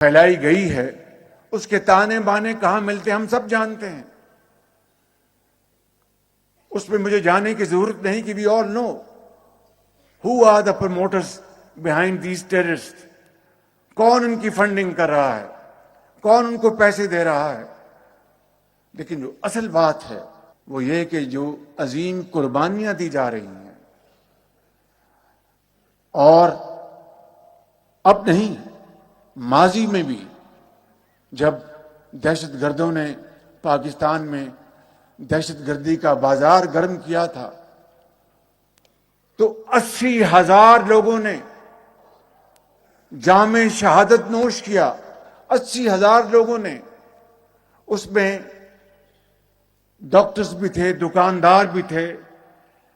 پھیلائی گئی ہے اس کے تانے بانے کہاں ملتے ہم سب جانتے ہیں. اس پہ مجھے جانے کی ضرورت نہیں کہ we all know who are the promoters behind these terrorist. کون ان کی فنڈنگ کر رہا ہے, کون ان کو پیسے دے رہا ہے. لیکن جو اصل بات ہے وہ یہ کہ جو عظیم قربانیاں دی جا رہی ہیں, اور اب نہیں ماضی میں بھی جب دہشت گردوں نے پاکستان میں دہشت گردی کا بازار گرم کیا تھا تو 80,000 لوگوں نے جام شہادت نوش کیا. 80,000 لوگوں نے, اس میں ڈاکٹرز بھی تھے, دکاندار بھی تھے,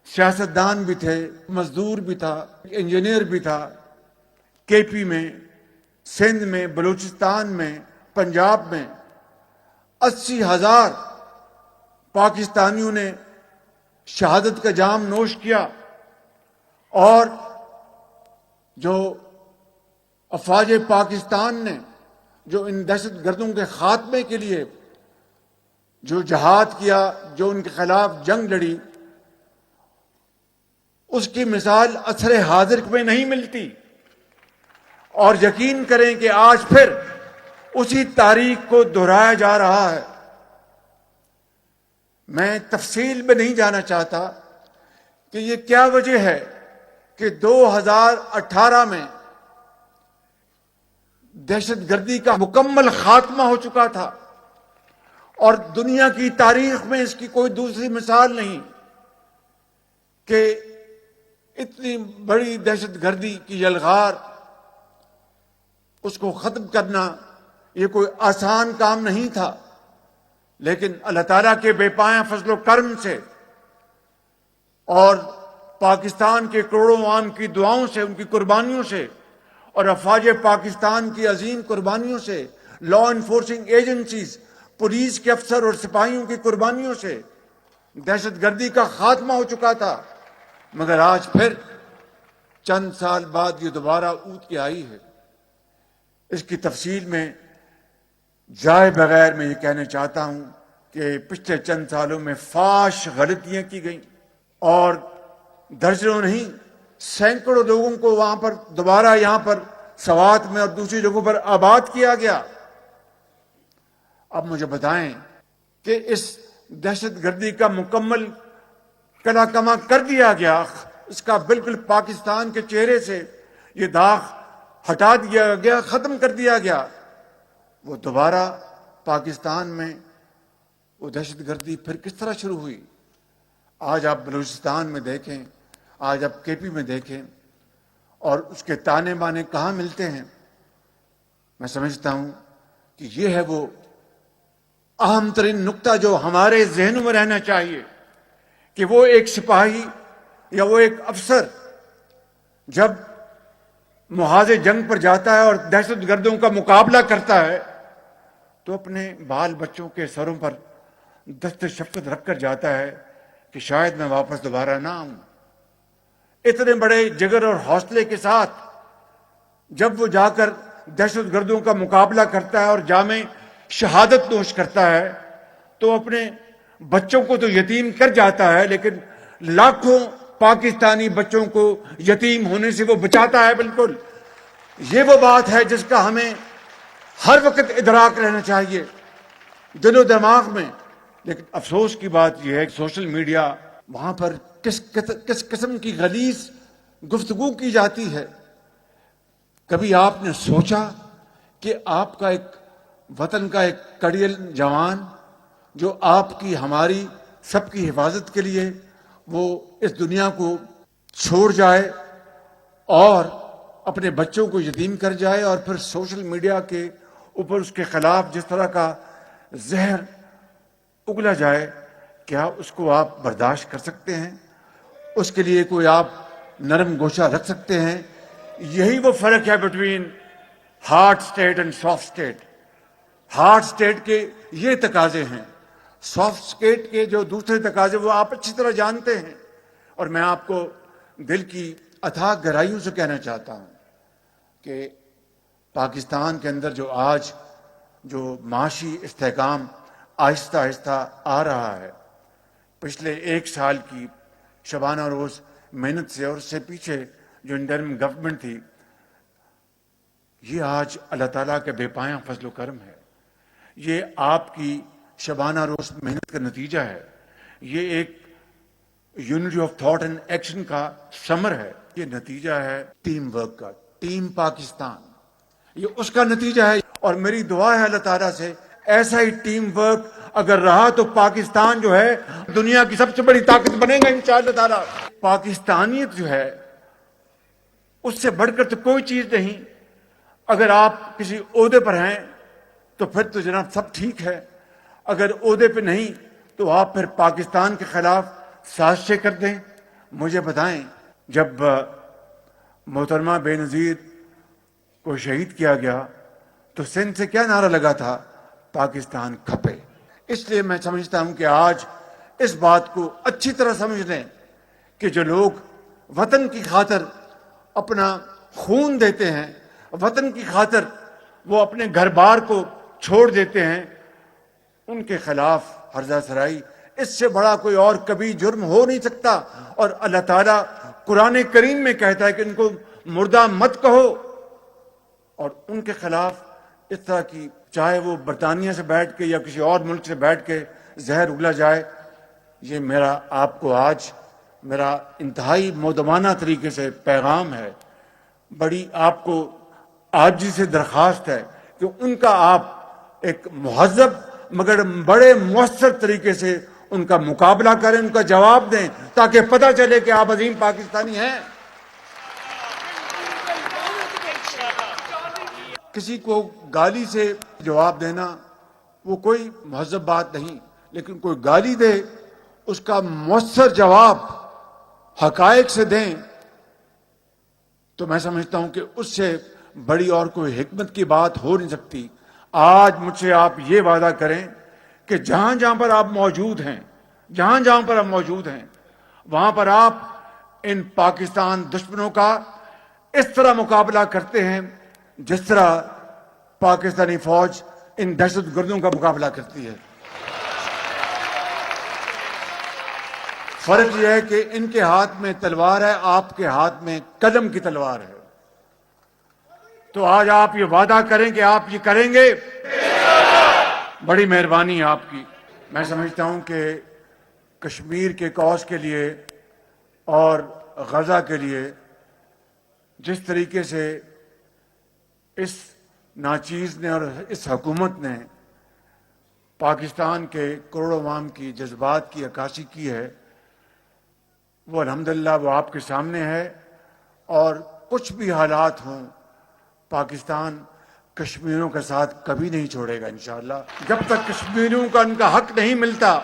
سیاستدان بھی تھے, مزدور بھی تھا, انجینئر بھی تھا. کے پی میں, سندھ میں, بلوچستان میں, پنجاب میں 80,000 پاکستانیوں نے شہادت کا جام نوش کیا. اور جو افواج پاکستان نے جو ان دہشت گردوں کے خاتمے کے لیے جو جہاد کیا, جو ان کے خلاف جنگ لڑی, اس کی مثال عصر حاضر میں نہیں ملتی. اور یقین کریں کہ آج پھر اسی تاریخ کو دہرایا جا رہا ہے. میں تفصیل میں نہیں جانا چاہتا کہ یہ کیا وجہ ہے کہ 2018 میں دہشت گردی کا مکمل خاتمہ ہو چکا تھا, اور دنیا کی تاریخ میں اس کی کوئی دوسری مثال نہیں کہ اتنی بڑی دہشت گردی کی یلغار, اس کو ختم کرنا یہ کوئی آسان کام نہیں تھا. لیکن اللہ تعالیٰ کے بے پایہ فضل و کرم سے اور پاکستان کے کروڑوں عوام کی دعاؤں سے, ان کی قربانیوں سے, اور افواج پاکستان کی عظیم قربانیوں سے, لا انفورسنگ ایجنسیز, پولیس کے افسر اور سپاہیوں کی قربانیوں سے دہشت گردی کا خاتمہ ہو چکا تھا. مگر آج پھر چند سال بعد یہ دوبارہ اٹھ کے آئی ہے. اس کی تفصیل میں جائے بغیر میں یہ کہنا چاہتا ہوں کہ پچھلے چند سالوں میں فاش غلطیاں کی گئیں, اور درجنوں نہیں سینکڑوں لوگوں کو وہاں پر دوبارہ یہاں پر سوات میں اور دوسری جگہوں پر آباد کیا گیا. اب مجھے بتائیں کہ اس دہشت گردی کا مکمل کلا کما کر دیا گیا, اس کا بالکل پاکستان کے چہرے سے یہ داغ ہٹا دیا گیا, ختم کر دیا گیا. وہ دوبارہ پاکستان میں وہ دہشت گردی پھر کس طرح شروع ہوئی. آج آپ بلوچستان میں دیکھیں, آج آپ کے پی میں دیکھیں, اور اس کے تانے بانے کہاں ملتے ہیں. میں سمجھتا ہوں کہ یہ ہے وہ اہم ترین نقطہ جو ہمارے ذہنوں میں رہنا چاہیے کہ وہ ایک سپاہی یا وہ ایک افسر جب محاذ جنگ پر جاتا ہے اور دہشت گردوں کا مقابلہ کرتا ہے تو اپنے بال بچوں کے سروں پر دست شفقت رکھ کر جاتا ہے کہ شاید میں واپس دوبارہ نہ آؤں. اتنے بڑے جگر اور حوصلے کے ساتھ جب وہ جا کر دہشت گردوں کا مقابلہ کرتا ہے اور جامِ شہادت نوش کرتا ہے تو اپنے بچوں کو تو یتیم کر جاتا ہے, لیکن لاکھوں پاکستانی بچوں کو یتیم ہونے سے وہ بچاتا ہے. بالکل یہ وہ بات ہے جس کا ہمیں ہر وقت ادراک رہنا چاہیے دل و دماغ میں. لیکن افسوس کی بات یہ ہے کہ سوشل میڈیا وہاں پر کس قسم کی غلیظ گفتگو کی جاتی ہے. کبھی آپ نے سوچا کہ آپ کا ایک وطن کا ایک کڑیل جوان جو آپ کی, ہماری سب کی حفاظت کے لیے وہ اس دنیا کو چھوڑ جائے اور اپنے بچوں کو یتیم کر جائے, اور پھر سوشل میڈیا کے اوپر اس کے خلاف جس طرح کا زہر اگلا جائے, کیا اس کو آپ برداشت کر سکتے ہیں؟ اس کے لیے کوئی آپ نرم گوشہ رکھ سکتے ہیں؟ یہی وہ فرق ہے between hard state and soft state. Hard state کے یہ تقاضے ہیں, سافٹ اسٹیٹ کے جو دوسرے تقاضے وہ آپ اچھی طرح جانتے ہیں. اور میں آپ کو دل کی اتھاہ گہرائیوں سے کہنا چاہتا ہوں کہ پاکستان کے اندر جو معاشی استحکام آہستہ آہستہ آ رہا ہے، پچھلے ایک سال کی شبانہ روز محنت سے اور اس سے پیچھے جو انٹرم گورنمنٹ تھی، یہ آج اللہ تعالیٰ کے بے پایاں فضل و کرم ہے. یہ آپ کی شبانہ روز محنت کا نتیجہ ہے. یہ ایک unity of thought and action کا ثمر ہے. یہ نتیجہ ہے ٹیم ورک کا. ٹیم پاکستان یہ اس کا نتیجہ ہے. اور میری دعا ہے اللہ تعالیٰ سے ایسا ہی ٹیم ورک اگر رہا تو پاکستان جو ہے دنیا کی سب سے بڑی طاقت بنے گا انشاءاللہ تعالیٰ. پاکستانیت جو ہے اس سے بڑھ کر تو کوئی چیز نہیں. اگر آپ کسی عہدے پر ہیں تو پھر تو جناب سب ٹھیک ہے. اگر عہدے پہ نہیں تو آپ پھر پاکستان کے خلاف سازشیں کر دیں. مجھے بتائیں جب محترمہ بے نظیر کو شہید کیا گیا تو سندھ سے کیا نعرہ لگا تھا؟ پاکستان کھپے. اس لیے میں سمجھتا ہوں کہ آج اس بات کو اچھی طرح سمجھ لیں کہ جو لوگ وطن کی خاطر اپنا خون دیتے ہیں، وطن کی خاطر وہ اپنے گھر بار کو چھوڑ دیتے ہیں، ان کے خلاف ہرزہ سرائی اس سے بڑا کوئی اور کبھی جرم ہو نہیں سکتا. اور اللہ تعالیٰ قرآن کریم میں کہتا ہے کہ ان کو مردہ مت کہو. اور ان کے خلاف اس طرح کی چاہے وہ برطانیہ سے بیٹھ کے یا کسی اور ملک سے بیٹھ کے زہر اگلا جائے، یہ میرا آپ کو آج میرا انتہائی مودبانہ طریقے سے پیغام ہے. بڑی آپ کو آجزی سے درخواست ہے کہ ان کا آپ ایک مہذب مگر بڑے مؤثر طریقے سے ان کا مقابلہ کریں، ان کا جواب دیں تاکہ پتہ چلے کہ آپ عظیم پاکستانی ہیں. کسی کو گالی سے جواب دینا وہ کوئی مہذب بات نہیں، لیکن کوئی گالی دے اس کا مؤثر جواب حقائق سے دیں تو میں سمجھتا ہوں کہ اس سے بڑی اور کوئی حکمت کی بات ہو نہیں سکتی. آج مجھ سے آپ یہ وعدہ کریں کہ جہاں جہاں پر آپ موجود ہیں، جہاں جہاں پر آپ موجود ہیں، وہاں پر آپ ان پاکستان دشمنوں کا اس طرح مقابلہ کرتے ہیں جس طرح پاکستانی فوج ان دہشت گردوں کا مقابلہ کرتی ہے. فرق یہ ہے کہ ان کے ہاتھ میں تلوار ہے، آپ کے ہاتھ میں قلم کی تلوار ہے. تو آج آپ یہ وعدہ کریں کہ آپ یہ کریں گے. بڑی مہربانی آپ کی. میں سمجھتا ہوں کہ کشمیر کے کاز کے لیے اور غزہ کے لیے جس طریقے سے اس ناچیز نے اور اس حکومت نے پاکستان کے کروڑوں عوام کی جذبات کی عکاسی کی ہے، وہ الحمدللہ وہ آپ کے سامنے ہے. اور کچھ بھی حالات ہوں پاکستان کشمیریوں کے ساتھ کبھی نہیں چھوڑے گا انشاءاللہ. جب تک کشمیریوں کا ان کا حق نہیں ملتا